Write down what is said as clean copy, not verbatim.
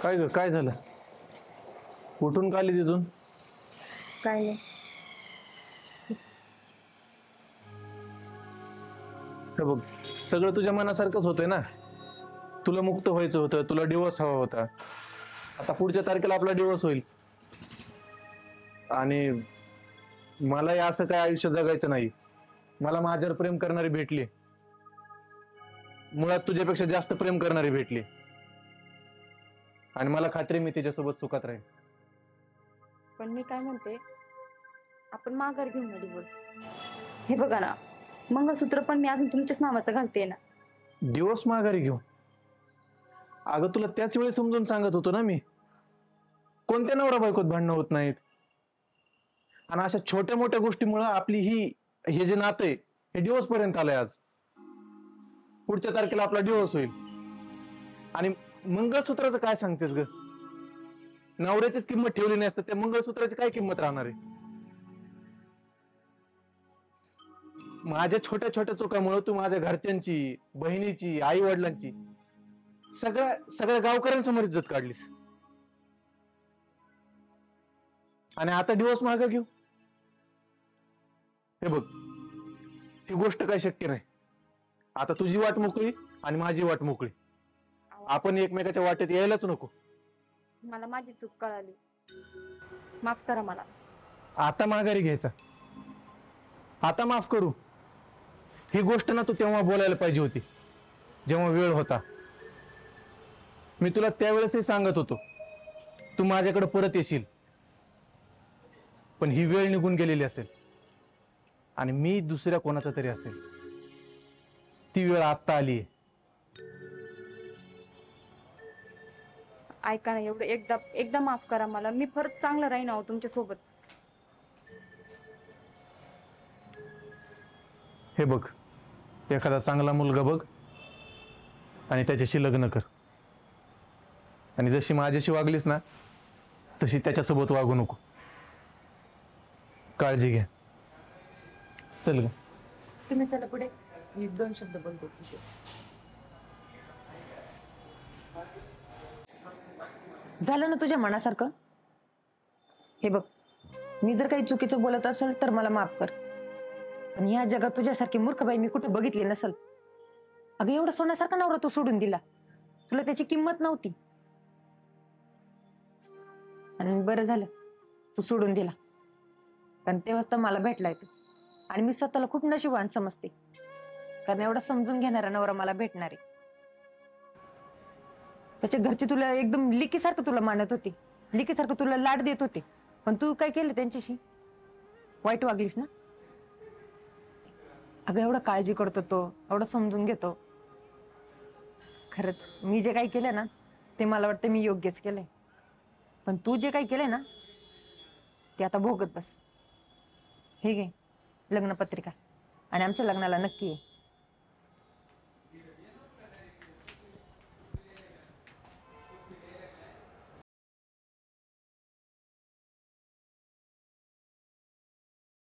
काय ग, काय झालं? कुठून काली तिथून? काय नाही. हे बघ, सगळं तुझ्या मनासारखंच होतंय ना. तुला मुक्त व्हायचं होतं, तुला डिवोर्स हवा होता. आता पुढच्या तारखेला आपला डिवोर्स होईल आणि मलाही असं काय आयुष्य जगायचं नाही. मला माझ्यावर प्रेम करणारी भेटली, मुळात तुझ्यापेक्षा जास्त प्रेम करणारी भेटली आणि मला खात्री मी तिच्यासोबत सुखात राहील. पण मी काय म्हणते, आपण माघार घेऊ ना डिवोर्स. हे बघा ना, मंगळसूत्र पण मी अजून तुमच्याच नावाचं घालते ना. डिवोर्स माघारी घेऊ? अगं, तुला त्याच वेळी समजून सांगत होतो ना मी, कोणत्या नवरा बायकोत भांडणं होत नाहीत. आणि अशा छोट्या मोठ्या गोष्टीमुळे आपली हे जे नातं आहे हे डिवोर्स पर्यंत आलंय. आज पुढच्या तारखेला आपला डिवोर्स होईल आणि मंगळसूत्राचं काय सांगतेस ग? नवऱ्याचीच किंमत ठेवली नाही असतं, त्या मंगळसूत्राची काय किंमत राहणार आहे? माझ्या छोट्या छोट्या चुकामुळे तू माझ्या घरच्यांची, बहिणीची, आई वडिलांची, सगळ्या सगळ्या गावकऱ्यांसमोर इज्जत काढलीस आणि आता डिवोर्स मागे घेऊ? हे बघ, ही गोष्ट काय शक्य नाही. आता तुझी वाट मोकळी आणि माझी वाट मोकळी. आपण एकमेकाच्या वाटेत यायलाच नको. मला माझी चूक कळाली, माफ करा मला. आता माघारी घ्यायचा, आता माफ करू. ही गोष्ट ना तू तेव्हा बोलायला पाहिजे होती, जेव्हा वेळ होता. मी तुला त्यावेळेसही सांगत होतो तू माझ्याकडे परत येशील, पण ही वेळ निघून गेलेली असेल आणि मी दुसऱ्या कोणाचा तरी असेल. ती वेळ आत्ता आलीये. ऐका ना, एवढं एकदा एकदा माफ करा मला. मी परत चांगलं राहीन आहो तुमच्या सोबत. हे बघ, एखादा चांगला मुलगा बघ आणि त्याच्याशी लग्न कर. आणि जशी माझ्याशी वागलीस ना तशी त्याच्यासोबत वागू नको. काळजी घ्या. चल ग. तुम्ही चला पुढे, मी 2 शब्द बोलतो तुमचे. झालं ना तुझ्या मनासारखं? हे बघ, मी जर काही चुकीचं बोलत असेल तर मला माफ कर. आणि या जगात तुझ्यासारखी मूर्ख बाई मी कुठे बघितली नसल. अगं, एवढा सोन्यासारखा नवरा तू सोडून दिला, तुला त्याची किंमत नव्हती. आणि बरं झालं तू सोडून दिला, कारण तेव्हाच तर मला भेटलाय तू. आणि मी स्वतःला खूप नशीबवान समजते, कारण एवढा समजून घेणारा नवरा मला भेटणार आहे. त्याच्या घरचे तुला एकदम लिकीसारखं तुला मानत होते, लिकीसारखं तुला लाड देत होते. पण तू काय केलं त्यांच्याशी? वाईट वागलीस ना. अगं, एवढं काळजी करतो तो, एवढं समजून घेतो. खरंच मी जे काही केलं ना ते मला वाटतं मी योग्यच केलंय. पण तू जे काही केलंय ना ते आता भोगत बस. हे घे लग्नपत्रिका आणि आमच्या लग्नाला नक्की ये.